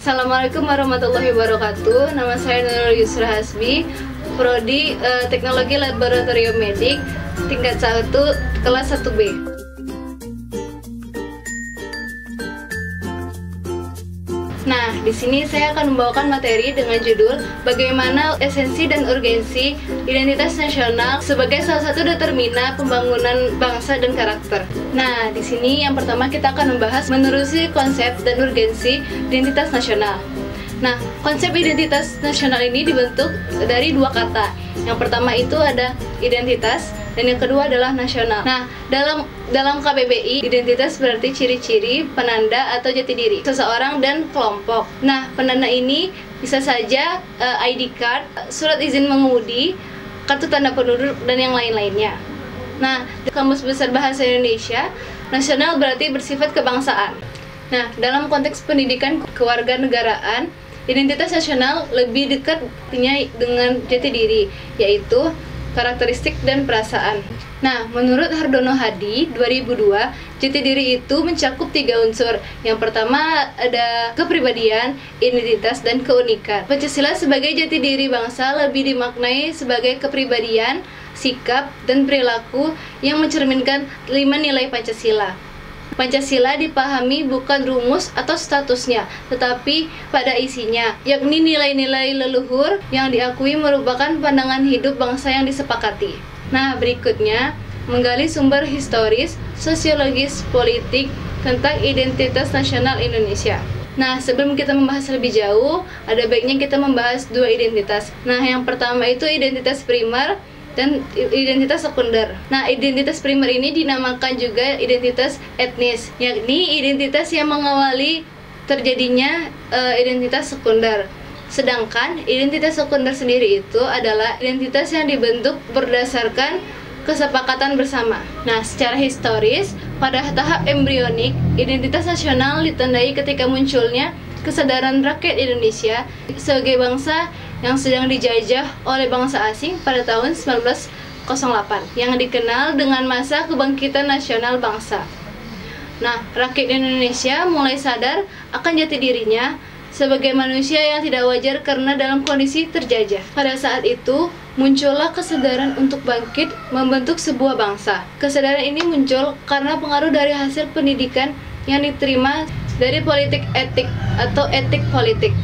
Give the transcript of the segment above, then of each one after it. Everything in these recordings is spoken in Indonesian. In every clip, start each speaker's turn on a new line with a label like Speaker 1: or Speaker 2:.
Speaker 1: Assalamualaikum warahmatullahi wabarakatuh. Nama saya Nurul Yusra Hasbi, Prodi Teknologi Laboratorium Medik, tingkat 1, kelas 1B. Nah, di sini saya akan membawakan materi dengan judul bagaimana esensi dan urgensi identitas nasional sebagai salah satu determina pembangunan bangsa dan karakter. Nah, di sini yang pertama kita akan membahas menerusi konsep dan urgensi identitas nasional. Nah, konsep identitas nasional ini dibentuk dari dua kata. Yang pertama itu ada identitas dan yang kedua adalah nasional. Nah, dalam KBBI, identitas berarti ciri-ciri, penanda atau jati diri seseorang dan kelompok. Nah, penanda ini bisa saja ID card, surat izin mengemudi, kartu tanda penduduk dan yang lain-lainnya. Nah, di Kamus Besar Bahasa Indonesia, nasional berarti bersifat kebangsaan. Nah, dalam konteks pendidikan kewarganegaraan, identitas nasional lebih dekat dengan jati diri, yaitu karakteristik dan perasaan. Nah, menurut Hardono Hadi 2002, jati diri itu mencakup 3 unsur. Yang pertama ada kepribadian, identitas, dan keunikan. Pancasila sebagai jati diri bangsa lebih dimaknai sebagai kepribadian, sikap, dan perilaku yang mencerminkan 5 nilai Pancasila. Pancasila dipahami bukan rumus atau statusnya, tetapi pada isinya, yakni nilai-nilai leluhur yang diakui merupakan pandangan hidup bangsa yang disepakati. Nah, berikutnya, menggali sumber historis, sosiologis, politik tentang identitas nasional Indonesia. Nah, sebelum kita membahas lebih jauh, ada baiknya kita membahas dua identitas. Nah, yang pertama itu identitas primer dan identitas sekunder. Nah, identitas primer ini dinamakan juga identitas etnis, yakni identitas yang mengawali terjadinya identitas sekunder. Sedangkan identitas sekunder sendiri itu adalah identitas yang dibentuk berdasarkan kesepakatan bersama. Nah, secara historis, pada tahap embrionik, identitas nasional ditandai ketika munculnya kesadaran rakyat Indonesia sebagai bangsa yang sedang dijajah oleh bangsa asing pada tahun 1908 yang dikenal dengan masa kebangkitan nasional bangsa. Nah, rakyat Indonesia mulai sadar akan jati dirinya sebagai manusia yang tidak wajar karena dalam kondisi terjajah. Pada saat itu, muncullah kesadaran untuk bangkit membentuk sebuah bangsa. Kesadaran ini muncul karena pengaruh dari hasil pendidikan yang diterima dari politik etik atau etik politik.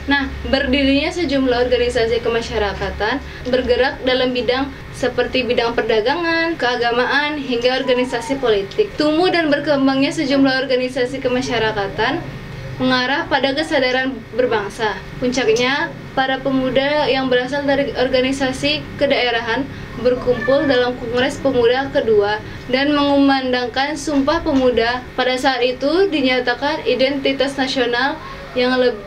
Speaker 1: Nah, berdirinya sejumlah organisasi kemasyarakatan bergerak dalam bidang seperti bidang perdagangan, keagamaan, hingga organisasi politik. Tumbuh dan berkembangnya sejumlah organisasi kemasyarakatan mengarah pada kesadaran berbangsa. Puncaknya, para pemuda yang berasal dari organisasi kedaerahan berkumpul dalam Kongres Pemuda kedua dan mengumandangkan Sumpah Pemuda. Pada saat itu dinyatakan identitas nasional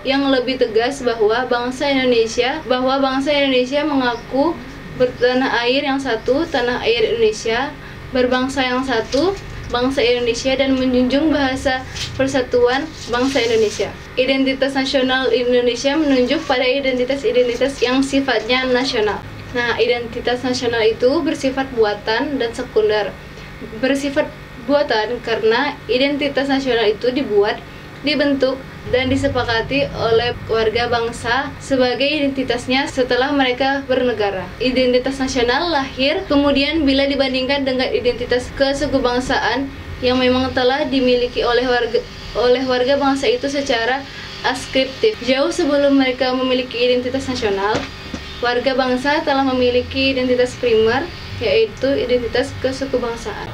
Speaker 1: yang lebih tegas bahwa bangsa Indonesia mengaku bertanah air yang satu, tanah air Indonesia, berbangsa yang satu, bangsa Indonesia, dan menjunjung bahasa persatuan bangsa Indonesia. Identitas nasional Indonesia menunjuk pada identitas-identitas yang sifatnya nasional. Nah, identitas nasional itu bersifat buatan dan sekunder. Bersifat buatan karena identitas nasional itu dibentuk dan disepakati oleh warga bangsa sebagai identitasnya setelah mereka bernegara. Identitas nasional lahir kemudian bila dibandingkan dengan identitas kesukubangsaan yang memang telah dimiliki oleh warga bangsa itu secara askriptif. Jauh sebelum mereka memiliki identitas nasional, warga bangsa telah memiliki identitas primer, yaitu identitas kesukubangsaan.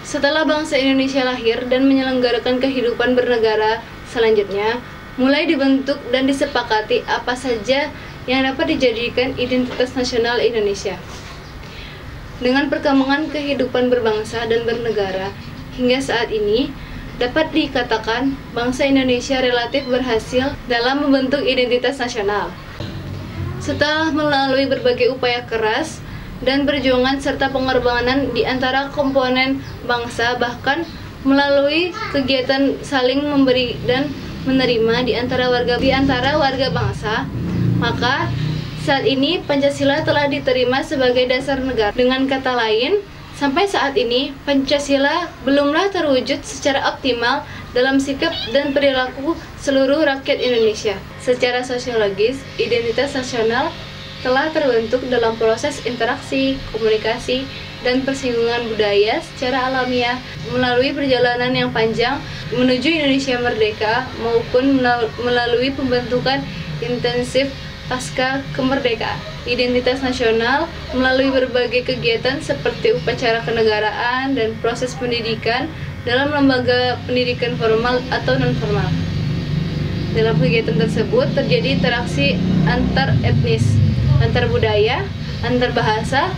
Speaker 1: Setelah bangsa Indonesia lahir dan menyelenggarakan kehidupan bernegara selanjutnya, mulai dibentuk dan disepakati apa saja yang dapat dijadikan identitas nasional Indonesia. Dengan perkembangan kehidupan berbangsa dan bernegara hingga saat ini, dapat dikatakan bangsa Indonesia relatif berhasil dalam membentuk identitas nasional. Setelah melalui berbagai upaya keras dan perjuangan serta pengorbanan di antara komponen bangsa, bahkan melalui kegiatan saling memberi dan menerima di antara warga bangsa, maka saat ini Pancasila telah diterima sebagai dasar negara. Dengan kata lain, sampai saat ini Pancasila belumlah terwujud secara optimal dalam sikap dan perilaku seluruh rakyat Indonesia. Secara sosiologis, identitas nasional telah terbentuk dalam proses interaksi, komunikasi, dan persinggungan budaya secara alamiah melalui perjalanan yang panjang menuju Indonesia merdeka maupun melalui pembentukan intensif pasca kemerdekaan. Identitas nasional melalui berbagai kegiatan seperti upacara kenegaraan dan proses pendidikan dalam lembaga pendidikan formal atau non-formal. Dalam kegiatan tersebut terjadi interaksi antar etnis, antar budaya, antar bahasa,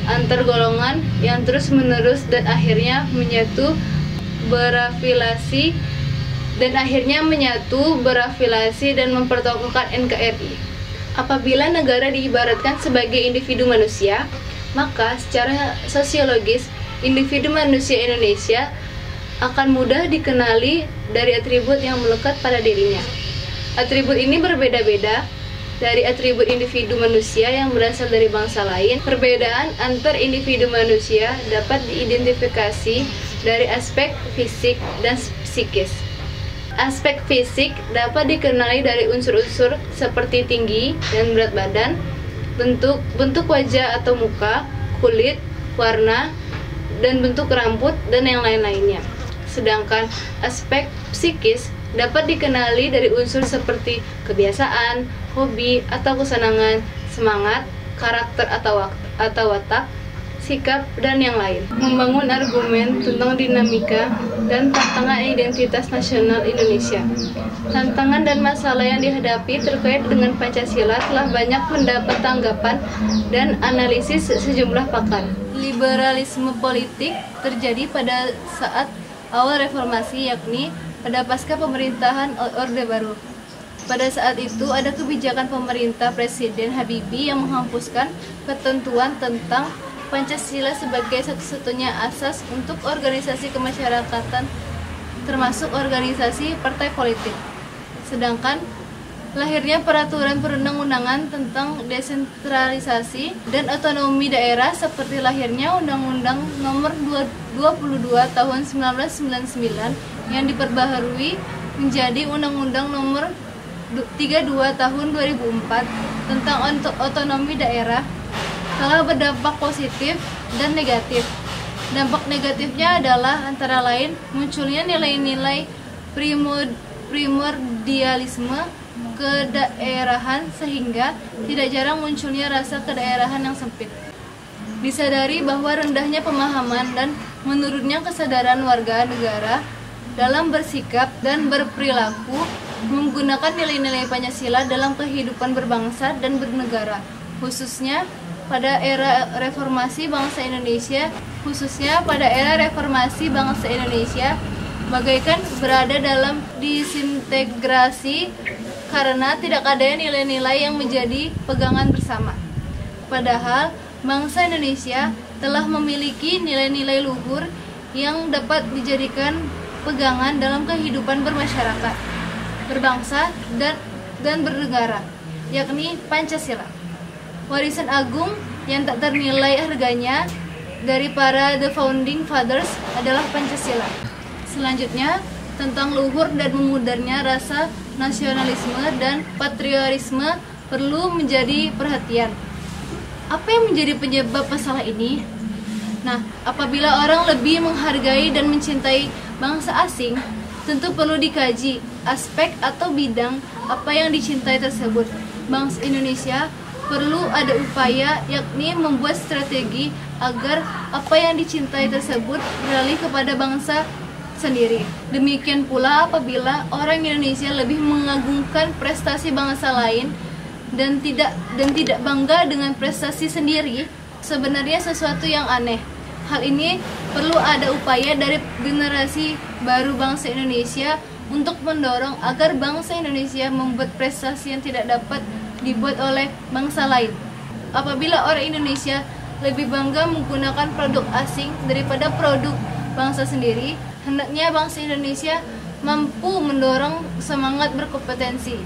Speaker 1: antar golongan yang terus-menerus dan akhirnya menyatu berafiliasi dan mempertokohkan NKRI. Apabila negara diibaratkan sebagai individu manusia, maka secara sosiologis individu manusia Indonesia akan mudah dikenali dari atribut yang melekat pada dirinya. Atribut ini berbeda-beda dari atribut individu manusia yang berasal dari bangsa lain. Perbedaan antar individu manusia dapat diidentifikasi dari aspek fisik dan psikis. Aspek fisik dapat dikenali dari unsur-unsur seperti tinggi dan berat badan, bentuk wajah atau muka, kulit, warna, dan bentuk rambut, dan yang lain-lainnya. Sedangkan aspek psikis dapat dikenali dari unsur seperti kebiasaan, hobi atau kesenangan, semangat, karakter atau watak, sikap, dan yang lain. Membangun argumen tentang dinamika dan tantangan identitas nasional Indonesia. Tantangan dan masalah yang dihadapi terkait dengan Pancasila telah banyak mendapat tanggapan dan analisis sejumlah pakar. Liberalisme politik terjadi pada saat awal reformasi, yakni pada pasca pemerintahan Orde Baru. Pada saat itu ada kebijakan pemerintah Presiden Habibie yang menghapuskan ketentuan tentang Pancasila sebagai satu-satunya asas untuk organisasi kemasyarakatan, termasuk organisasi partai politik. Sedangkan lahirnya peraturan perundang-undangan tentang desentralisasi dan otonomi daerah seperti lahirnya Undang-Undang Nomor 22 Tahun 1999 yang diperbaharui menjadi Undang-Undang Nomor 32 Tahun 2004 tentang otonomi daerah telah berdampak positif dan negatif. Dampak negatifnya adalah antara lain munculnya nilai-nilai primordialisme kedaerahan sehingga tidak jarang munculnya rasa kedaerahan yang sempit. Disadari bahwa rendahnya pemahaman dan menurunnya kesadaran warga negara dalam bersikap dan berperilaku menggunakan nilai-nilai Pancasila dalam kehidupan berbangsa dan bernegara, khususnya pada era reformasi bangsa Indonesia, bagaikan berada dalam disintegrasi karena tidak adanya nilai-nilai yang menjadi pegangan bersama. Padahal bangsa Indonesia telah memiliki nilai-nilai luhur yang dapat dijadikan pegangan dalam kehidupan bermasyarakat, berbangsa, dan bernegara, yakni Pancasila. Warisan agung yang tak ternilai harganya dari para The Founding Fathers adalah Pancasila. Selanjutnya, tentang luhur dan memudarnya rasa nasionalisme dan patriotisme perlu menjadi perhatian. Apa yang menjadi penyebab masalah ini? Nah, apabila orang lebih menghargai dan mencintai bangsa asing, tentu perlu dikaji aspek atau bidang apa yang dicintai tersebut. Bangsa Indonesia perlu ada upaya, yakni membuat strategi agar apa yang dicintai tersebut beralih kepada bangsa sendiri. Demikian pula apabila orang Indonesia lebih mengagungkan prestasi bangsa lain dan tidak bangga dengan prestasi sendiri, sebenarnya sesuatu yang aneh. Hal ini perlu ada upaya dari generasi baru bangsa Indonesia untuk mendorong agar bangsa Indonesia membuat prestasi yang tidak dapat dibuat oleh bangsa lain. Apabila orang Indonesia lebih bangga menggunakan produk asing daripada produk bangsa sendiri, hendaknya bangsa Indonesia mampu mendorong semangat berkompetensi.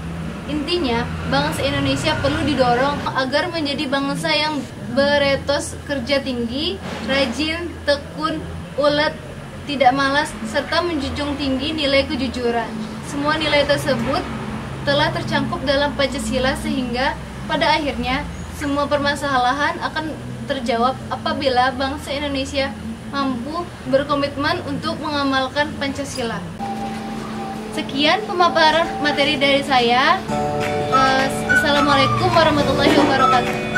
Speaker 1: Intinya, bangsa Indonesia perlu didorong agar menjadi bangsa yang beretos kerja tinggi, rajin, tekun, ulet, tidak malas, serta menjunjung tinggi nilai kejujuran. Semua nilai tersebut telah tercangkup dalam Pancasila sehingga pada akhirnya semua permasalahan akan terjawab apabila bangsa Indonesia mampu berkomitmen untuk mengamalkan Pancasila. Sekian pemaparan materi dari saya. Assalamualaikum warahmatullahi wabarakatuh.